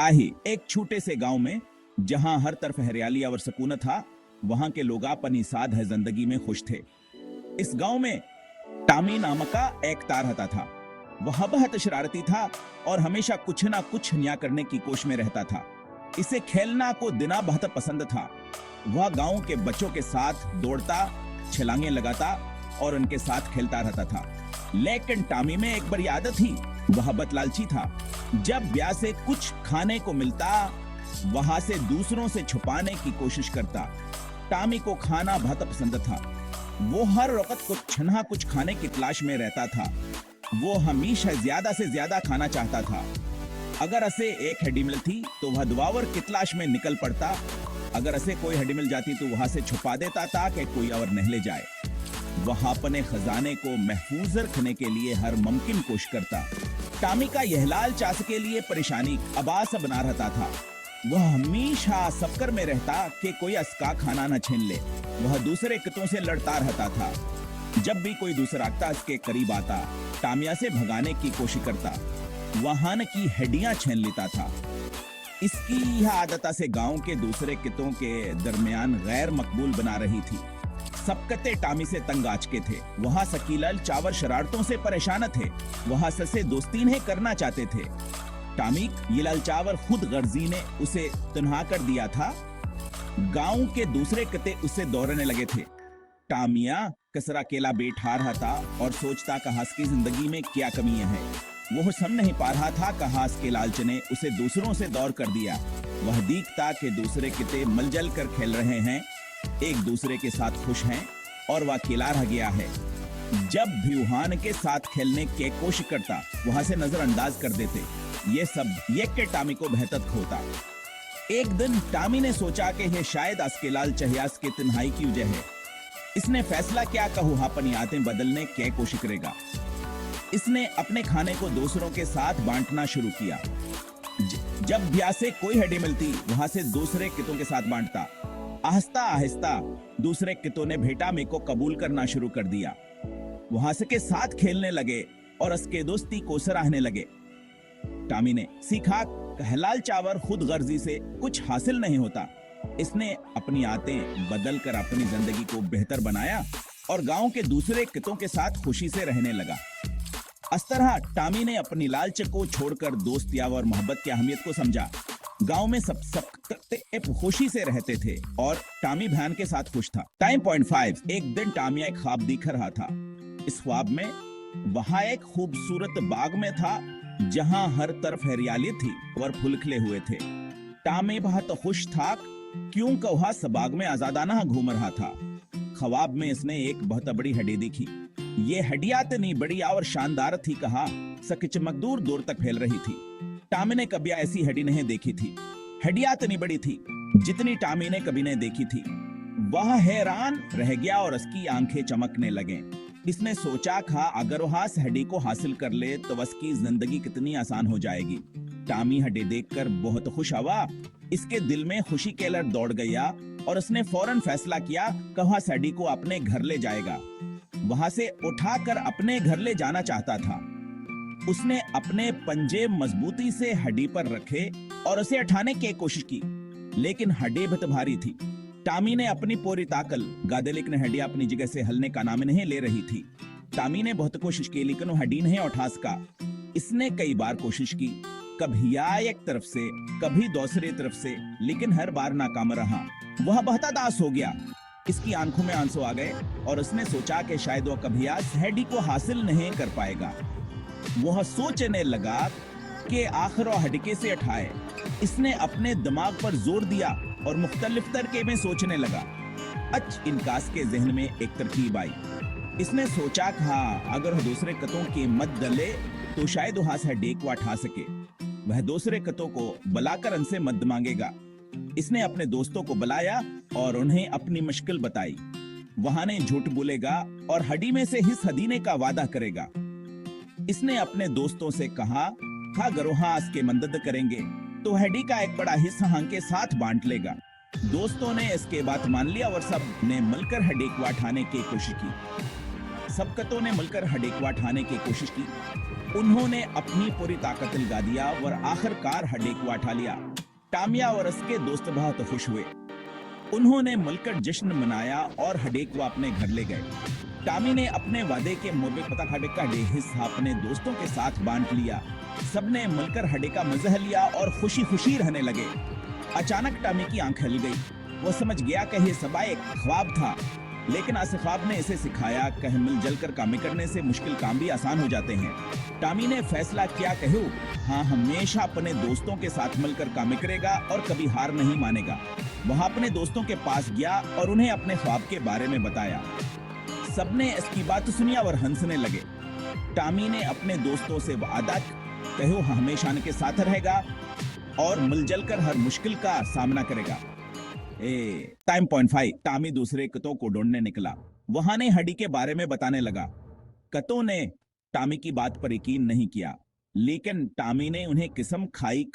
ताही एक छोटे से गांव में जहां हर तरफ हरियाली और सुकून था, वहां के लोग अपनी साध है जिंदगी में खुश थे। इस गांव में टामी नामक का एक तार रहता था। वह बहुत शरारती था और हमेशा कुछ ना कुछ नया करने की कोशिश में रहता था। इसे खेलना को दिना बहुत पसंद था। वह गांव के बच्चों के साथ दौड़ता, छलांगे लगाता और उनके साथ खेलता रहता था। लेकिन टामी में एक बड़ी आदत थी, वह बदलालची था। जब ब्याह से कुछ खाने को मिलता, वहां से दूसरों से छुपाने की कोशिश करता। टामी को खाना बहुत पसंद था। वो हर वक्त कुछ खाने की तलाश में रहता था। वो हमेशा ज्यादा से ज्यादा खाना चाहता था। अगर उसे एक हड्डी मिलती तो वह दुआवर की तलाश में निकल पड़ता। अगर उसे कोई हड्डी मिल जाती तो वहां से छुपा देता था कि कोई और न ले जाए। वह अपने खजाने को महफूज रखने के लिए हर मुमकिन कोशिश करता। टामी का यह लालच के लिए परेशानी आबास बना रहता था। वह हमेशा सफर में रहता कि कोई उसका खाना न छीन ले। वह दूसरे कुत्तों से लड़ता रहता था। जब भी कोई दूसरा कुत्ता इसके करीब आता, टामिया से भगाने की कोशिश करता। वहां की हड्डियां छीन लेता था। इसकी यह आदत से गांव के दूसरे कुत्तों के दरमियान गैर मकबूल बना रही थी। सब कत्ते टामी से तंग आ चुके थे। वहां शकीलाल चावर शरारतों से परेशान थे। वहां से दोस्ती नहीं करना चाहते थे। टामी ये लालचावर खुद गर्जी ने उसे तन्हा कर दिया था। गांव के दूसरे कत्ते उससे दौड़ने लगे थे। टामिया कसरा अकेला बैठा रहा था और सोचता कहा की जिंदगी में क्या कमी है। वो समझ नहीं पा रहा था कहा के लालच ने उसे दूसरों से दौर कर दिया। वह देखता कि दूसरे कत्ते मलजल कर खेल रहे हैं, एक दूसरे के साथ खुश हैं और वह अकेला रह गया है। जब भी वहां के साथ खेलने की कोशिश करता, वहां से नजरअंदाज कर देते। ये सब ये के टामी को बेहतर खोता। एक दिन टामी ने सोचा कि यह शायद अस्केलाल चहियास के तन्हाई की वजह है। इसने फैसला किया कहू अपनी आदतें बदलने की कोशिश करेगा। इसने अपने खाने को दूसरों के साथ बांटना शुरू किया। जब ब्याह से कोई हड्डी मिलती, वहां से दूसरे कितों के साथ बांटता। आहिस्ता आहिस्ता दूसरे कितों ने भेटा में को कबूल करना शुरू कर दिया। वहां से के साथ खेलने लगे और उसके दोस्ती को सराहने लगे। टामी ने सीखा हलाल चावर खुद गर्जी से कुछ हासिल नहीं होता। इसने अपनी आदतें बदल कर अपनी जिंदगी को बेहतर बनाया और गांव के दूसरे कितों के साथ खुशी से रहने लगा। इस तरह टामी ने अपनी लालच को छोड़कर दोस्ती और मोहब्बत की अहमियत को समझा। गांव में सब खुशी से रहते थे और टामी बहन के साथ खुश था। Time point 5। एक दिन टामिया एक ख्वाब दिख रहा था। इस ख्वाब में वहां एक खूबसूरत बाग में था जहां हर तरफ हरियाली थी और फूल खिले हुए थे। टामी बहुत खुश था क्योंकि वह इस बाग में आजादाना घूम रहा था। ख्वाब में इसने एक बहुत बड़ी हड्डी देखी। ये हड्डियां इतनी बड़ी और शानदार थी कहा सच मकदूर दूर तक फैल रही थी। टामी ने कभी ऐसी हड्डी नहीं देखी थी। हड्डियां इतनी बड़ी थी जितनी टामी ने कभी नहीं देखी थी। वह हैरान रह गया और उसकी आंखें चमकने लगे। इसने सोचा था अगर वह इस हड्डी को हासिल कर ले तो उसकी जिंदगी कितनी आसान हो जाएगी। टामी हड्डी देखकर बहुत खुश हुआ। इसके दिल में खुशी के लहर दौड़ गया और उसने फौरन फैसला किया कि वह इस हड्डी को अपने घर ले जाएगा। वहां से उठाकर अपने घर ले जाना चाहता था। उसने अपने पंजे मजबूती से हड्डी पर रखे और उसे उठाने की कोशिश की, लेकिन हड्डी बहुत भारी थी। टामी ने अपनी पूरी ताकत गादे, लेकिन हड्डी अपनी जगह से हलने का नाम नहीं ले रही थी। टामी ने बहुत कोशिश की लेकिन वो हड्डी नहीं उठा सका। इसने कई बार कोशिश की, कभी एक तरफ से कभी दूसरी तरफ से, लेकिन हर बार नाकाम रहा। वह बहुत उदास हो गया। इसकी आंखों में आंसू आ गए और उसने सोचा कि शायद वह कभी आज हड्डी को हासिल नहीं कर पाएगा। वह सोचने लगा कि आखिर वह हड्डी से उठाए। इसने अपने दिमाग पर जोर दिया और मुख्तलिफ तरीके में सोचने लगा। इनकास के जहन में एक तरकीब आई। इसने सोचा था अगर वह दूसरे कतों की मत डले तो शायद वहां से हड्डी को उठा सके। वह दूसरे कतों को बुलाकर उनसे मदद मांगेगा। इसने अपने दोस्तों को बुलाया और उन्हें अपनी मुश्किल बताई। वहां ने झूठ बोलेगा और हड्डी में से हिस्सा देने का वादा करेगा। इसने अपने दोस्तों से कहा अगर वहां इसके मदद करेंगे तो हड्डी का एक बड़ा हिस्सा हम के साथ बांट लेगा। दोस्तों ने इसके बात मान लिया और सब ने मिलकर हड्डी को उठाने की कोशिश की। सब कतों ने मिलकर हड्डी को उठाने की कोशिश की। उन्होंने अपनी पूरी ताकत लगा दिया और आखिरकार हड्डी को उठा लिया। टामिया और उसके दोस्त बहुत खुश हुए। उन्होंने मिलकर जश्न मनाया और हडेक को अपने घर ले गए। टामी ने अपने वादे के मुताबिक पता हडेक का हिस्सा अपने दोस्तों के साथ बांट लिया। सबने मिलकर हडेक का मजा लिया और खुशी खुशी रहने लगे। अचानक टामी की आंख हिल गई। वो समझ गया कि ये सब एक ख्वाब था, लेकिन इस ख्वाब ने इसे सिखाया कि मिलजुल कर काम करने से मुश्किल काम भी आसान हो जाते हैं। टामी ने फैसला किया कि हाँ, हमेशा अपने दोस्तों के साथ मिलकर काम करेगा और कभी हार नहीं मानेगा। वह अपने दोस्तों के पास गया और उन्हें अपने ख्वाब के बारे में बताया। सबने इसकी बात सुनी और हंसने लगे। टामी ने अपने दोस्तों से वादा किया हमेशा उनके साथ रहेगा और मिलजुल कर हर मुश्किल का सामना करेगा। Time point 5। टामी दूसरे कुत्तों को ढूंढने निकला। वहां ने हड्डी के बारे में बताने लगा। कुत्तों ने टामी की बात पर यकीन नहीं किया, लेकिन टामी ने उन्हें किस्म खाई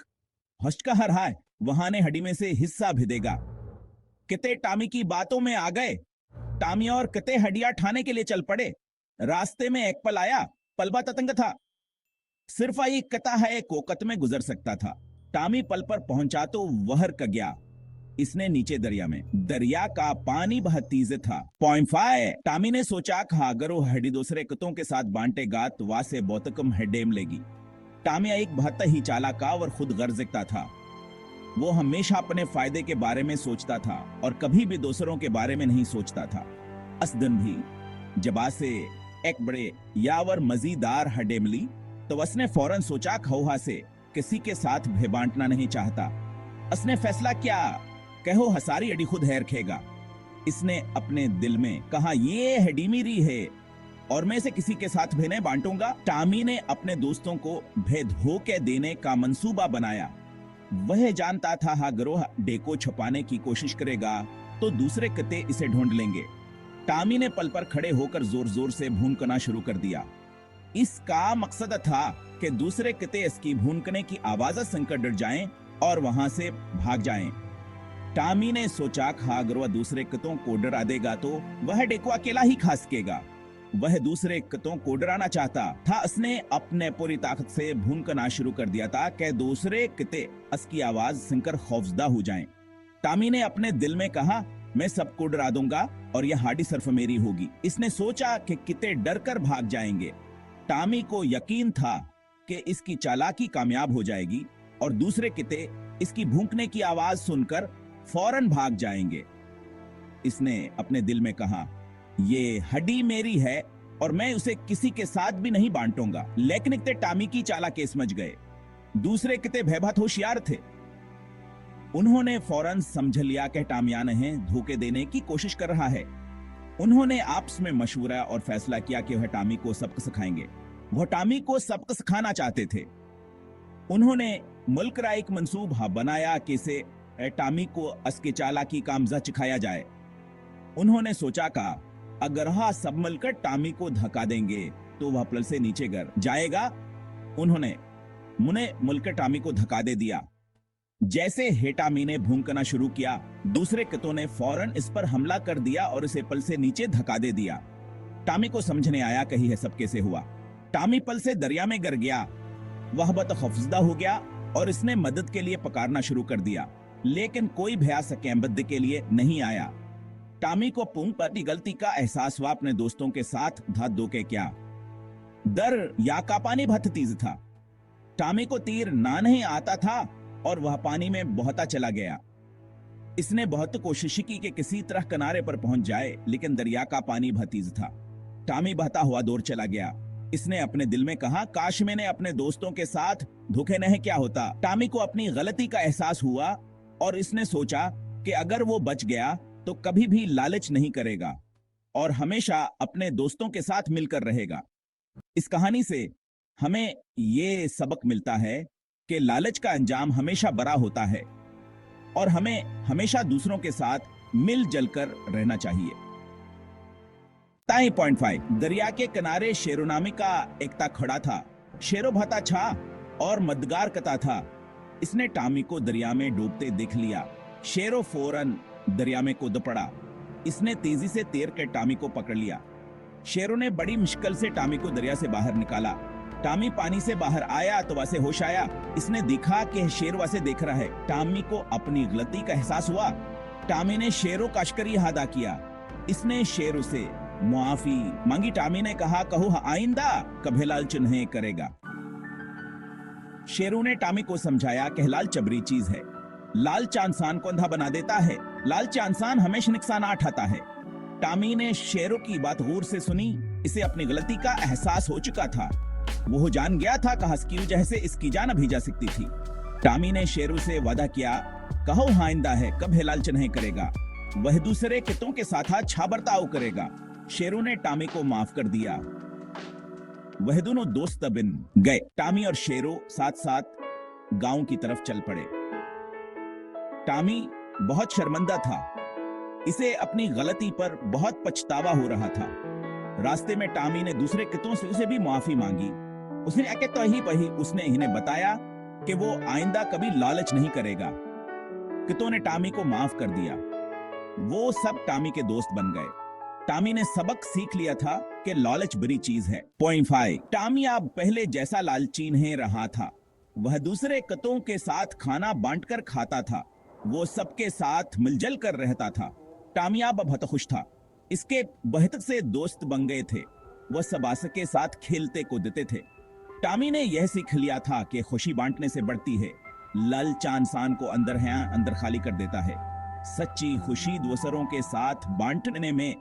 हस्त का हर हाय वहां ने हड्डी में से हिस्सा भेदेगा। किते टामी की बातों में आ गए। टामी और किते हड्डियां ठाने के लिए चल पड़े। रास्ते में एक पल आया। पलबा ततंग था। सिर्फ एक कता है कोकत में गुजर सकता था। टामी पल पर पहुंचा तो वहर क गया। इसने नीचे दरिया में। दरिया का पानी बहुत तेज था। पॉइंट 5। टामी ने सोचा अगर वो हड्डी दूसरे कुत्तों के साथ बांटेगा तो वहां से बहुत कम हड्डी मिलेगी। टामी एक बहुत ही चालाका और खुद गर्जता था। वो हमेशा अपने फायदे के बारे में सोचता था और कभी भी दूसरों के बारे में नहीं सोचता था। इस दिन भी जब से एक बड़े यावर मजीदार हड्डी मिली तो उसने फौरन सोचा खौहा से किसी के साथ भी बांटना नहीं चाहता। उसने फैसला किया कहो हसारी हड्डी खुद है रखेगा। इसने अपने दिल में कहा ये हड्डी मेरी है और मैं इसे किसी के साथ भी नहीं बांटूंगा। टामी ने अपने दोस्तों को भेद धोखे देने का मंसूबा बनाया। वह जानता था अगर वो हड्डी को छुपाने की कोशिश करेगा तो दूसरे कुत्ते इसे ढूंढ लेंगे। टामी ने पल पर खड़े होकर जोर जोर से भूनकना शुरू कर दिया। इसका मकसद था कि दूसरे कुत्ते इसकी भूनकने की आवाज सुनकर डर जाएं और वहां से भाग जाएं। टामी ने सोचा अगर वह दूसरे कुत्तों को डरा देगा तो वह हड्डी को अकेला ही खा सकेगा। वह दूसरे कुत्तों को डराना चाहता था। उसने अपने पूरी ताकत से भूनकना शुरू कर दिया था कि दूसरे कुत्ते उसकी आवाज सुनकर खौफजदा हो जाएं। टामी ने अपने दिल में कहा मैं सबको डरा दूंगा और यह हाडी सिर्फ मेरी होगी। इसने सोचा कि कुत्ते डर कर भाग जाएंगे। टामी को यकीन था कि इसकी चालाकी कामयाब हो जाएगी और दूसरे कुत्ते इसकी भूंकने की आवाज सुनकर फौरन भाग जाएंगे। इसने अपने दिल में कहा ये हड्डी मेरी है और मैं उसे किसी के साथ भी नहीं बांटूंगा। लेकिन कुत्ते टामी की चालाकी समझ गए। दूसरे कुत्ते भयभीत होशियार थे। उन्होंने फौरन समझ लिया कि टामियान है धोखे देने की कोशिश कर रहा है। उन्होंने आपस में मशवरा और फैसला किया कि वह टामी को सबक सिखाएंगे। वह टामी को सबक सिखाना चाहते थे। उन्होंने मुल्क का एक मंसूबा बनाया कि इसे टामी को उसके चालाकी का मजा चिखाया जाए। उन्होंने सोचा अगर सब मिलकर टामी को धक्का देंगे तो वह पल से नीचे गिर जाएगा। उन्होंने मुने मुलकर टामी को धक्का दे दिया। जैसे ही टामी ने भूंकना शुरू किया दूसरे कुत्तों ने फौरन इस पर हमला कर दिया और इसे पल से नीचे धक्का दे दिया। टामी को समझने आया कहीं है सब कैसे हुआ। टामी पल से दरिया में गिर गया। वह बहुत खौफजदा हो गया और इसने मदद के लिए पुकारना शुरू कर दिया, लेकिन कोई भया सके मदद के लिए नहीं आया। टामी को पूंग पर गलती का एहसास हुआ। अपने दोस्तों के साथ धात धोके क्या डर या का पानी बहुत तेज था। टामी को तीर ना नहीं आता था और वह पानी में बहता चला गया। इसने बहुत कोशिश की कि किसी तरह किनारे पर पहुंच जाए, लेकिन दरिया का पानी बहुत तेज था। टामी बहता हुआ दूर चला गया। इसने अपने दिल में कहा काश मैंने अपने दोस्तों के साथ धोखे नहीं क्या होता। टामी को अपनी गलती का एहसास हुआ और इसने सोचा कि अगर वो बच गया तो कभी भी लालच नहीं करेगा और हमेशा अपने दोस्तों के साथ मिलकर रहेगा। इस कहानी से हमें ये सबक मिलता है कि लालच का अंजाम हमेशा बुरा होता है और हमें हमेशा दूसरों के साथ मिलजुल कर रहना चाहिए। पॉइंट 5। दरिया के किनारे शेरो नामी का एकता खड़ा था। शेरो भता छा और मददगार कता था। इसने टामी को दरिया में डूबते देख लिया। शेरो फौरन दरिया में कूद पड़ा। इसने तेजी से तैर कर टामी को पकड़ लिया। शेरों ने बड़ी मुश्किल से टामी को दरिया से बाहर निकाला। टामी पानी से बाहर आया तो वैसे होश आया। इसने देखा कि शेर वैसे देख रहा है। टामी को अपनी गलती का एहसास हुआ। टामी ने शेरों का अश्करी अदा किया। इसने शेरों से मुआफी मांगी। टामी ने कहा, कहूँ आइंदा कभी लालच नहीं करेगा। शेरों ने टामी को समझाया कि लालच जबरी चीज है। लालच इंसान को अंधा बना देता है। लालच इंसान हमेशा नुकसान उठाता है। टामी ने शेरों की बात गौर से सुनी। इसे अपनी गलती का एहसास हो चुका था। वो जान गया था कि हस्की वजह से इसकी जान अभी जा सकती थी। टामी ने शेरों से वादा किया, कहो आइंदा है कभी लालच नहीं करेगा। वह दूसरे कितों के साथ अच्छा बर्ताव करेगा। शेरों ने टामी को माफ कर दिया। वह दोनों दोस्त बन गए। टामी और शेरों साथ साथ गांव की तरफ चल पड़े। टामी बहुत शर्मिंदा था। इसे अपनी गलती पर बहुत पछतावा हो रहा था। रास्ते में टामी ने दूसरे कितों से उसे भी माफी मांगी। उसने उसने इन्हें बताया कि वो आइंदा कभी लालच नहीं करेगा। कितों ने टामी को माफ कर दिया। वो सब टामी के दोस्त बन गए। टामी ने सबक सीख लिया था कि लालच बुरी चीज है। पॉइंट 5, टामी अब पहले जैसा लालची नहीं रहा था। वह दूसरे कितों के साथ खाना बांटकर खाता था। वो सबके साथ मिलजुल कर रहता था। टामी अब बहुत खुश था। इसके बहुत से दोस्त बन गए थे। वह सबास के साथ खेलते कूदते थे। टामी ने यह सीख लिया था कि खुशी बांटने से बढ़ती है। लालच इंसान को अंदर खाली कर देता है। सच्ची खुशी दूसरों के साथ बांटने में